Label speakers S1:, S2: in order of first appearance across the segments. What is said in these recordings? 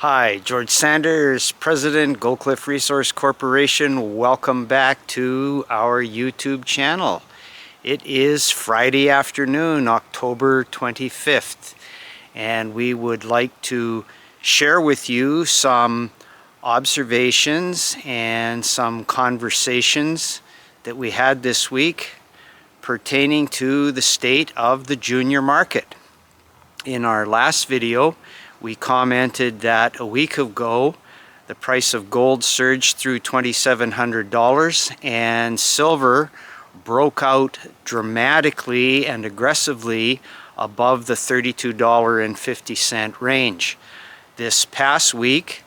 S1: Hi, George Sanders, President, Gold Cliff Resource Corporation. Welcome back to our YouTube channel. It is Friday afternoon, October 25th, and we would like to share with you some observations and some conversations that we had this week pertaining to the state of the junior market. In our last video, we commented that a week ago the price of gold surged through $2,700 and silver broke out dramatically and aggressively above the $32.50 range. This past week,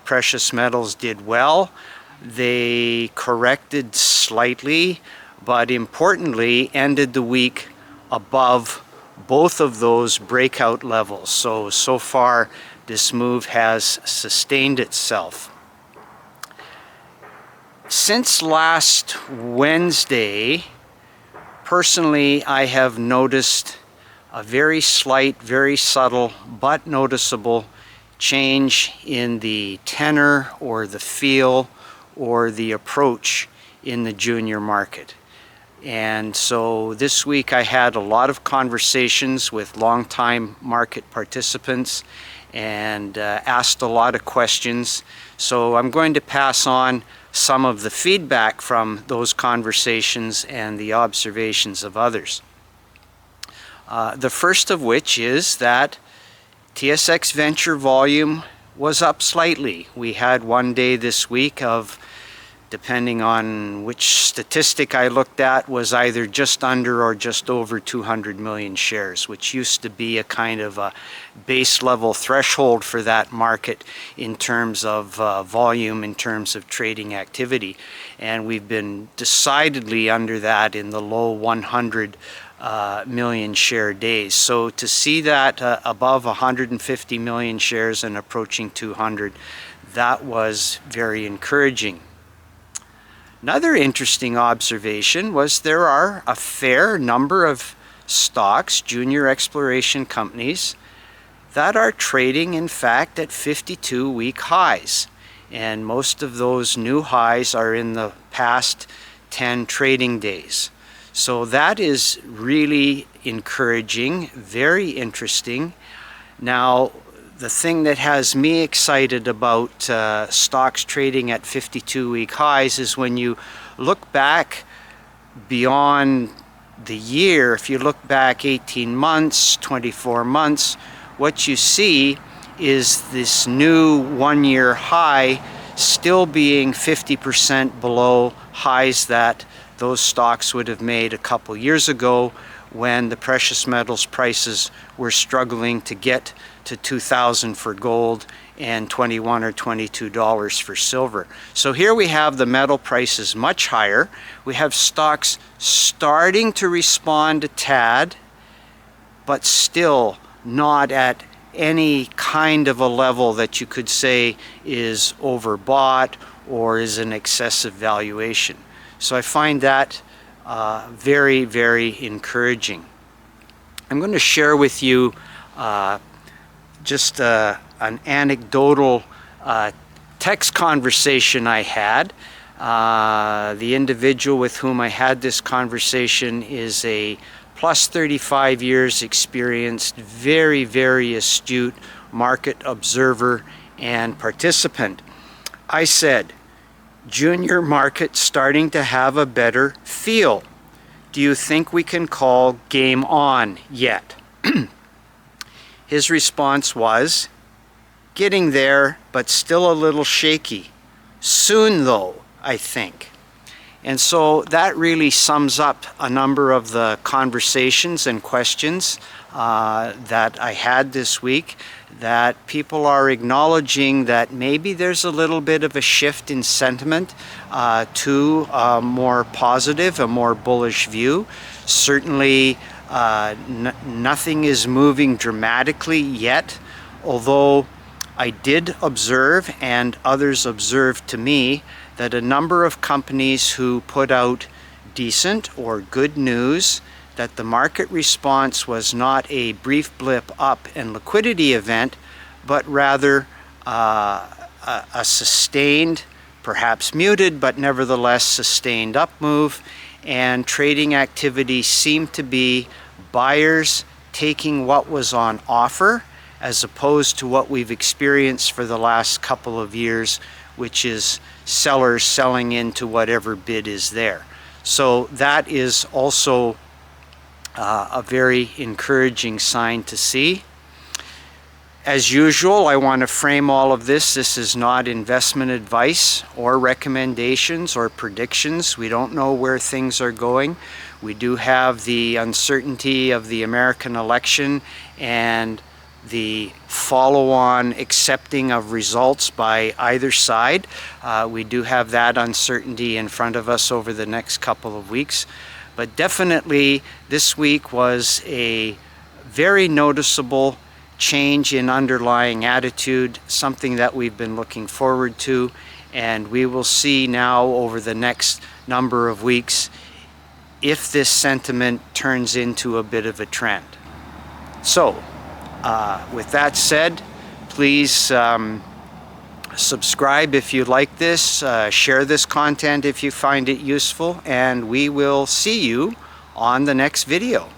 S1: precious metals did well. They corrected slightly, but importantly ended the week above both of those breakout levels. So far this move has sustained itself. Since last Wednesday, personally I have noticed a very slight, very subtle but noticeable change in the tenor or the feel or the approach in the junior market. And so this week I had a lot of conversations with longtime market participants and asked a lot of questions. So I'm going to pass on some of the feedback from those conversations and the observations of others. The first of which is that TSX Venture Volume was up slightly. We had one day this week of, depending on which statistic I looked at, was either just under or just over 200 million shares, which used to be a kind of a base level threshold for that market in terms of volume, in terms of trading activity. And we've been decidedly under that in the low 100 million share days. So to see that above 150 million shares and approaching 200, that was very encouraging. Another interesting observation was there are a fair number of stocks, junior exploration companies, that are trading in fact at 52-week highs. And most of those new highs are in the past 10 trading days. So that is really encouraging, very interesting. Now, the thing that has me excited about stocks trading at 52-week highs is when you look back beyond the year, if you look back 18 months, 24 months, what you see is this new one-year high still being 50% below highs that those stocks would have made a couple years ago when the precious metals prices were struggling to get to 2,000 for gold and $21 or $22 for silver. So here we have the metal prices much higher. We have stocks starting to respond a tad, but still not at any kind of a level that you could say is overbought or is an excessive valuation. So I find that very, very encouraging. I'm going to share with you just an anecdotal text conversation I had. The individual with whom I had this conversation is a plus 35 years experienced, very, very astute market observer and participant. I said, junior market starting to have a better feel. Do you think we can call game on yet? His response was, getting there, but still a little shaky. Soon though, I think. And so that really sums up a number of the conversations and questions that I had this week, that people are acknowledging that maybe there's a little bit of a shift in sentiment to a more positive, a more bullish view. Certainly nothing is moving dramatically yet, although I did observe, and others observed to me, that a number of companies who put out decent or good news, that the market response was not a brief blip up and liquidity event, but rather a sustained, perhaps muted, but nevertheless sustained up move, and trading activity seemed to be buyers taking what was on offer as opposed to what we've experienced for the last couple of years, which is sellers selling into whatever bid is there. So that is also a very encouraging sign to see. As usual, I want to frame all of this. This is not investment advice or recommendations or predictions. We don't know where things are going. We do have the uncertainty of the American election and the follow-on accepting of results by either side. We do have that uncertainty in front of us over the next couple of weeks. But definitely this week was a very noticeable change in underlying attitude, something that we've been looking forward to, and we will see now over the next number of weeks if this sentiment turns into a bit of a trend. So with that said, please subscribe if you like this, share this content if you find it useful, and we will see you on the next video.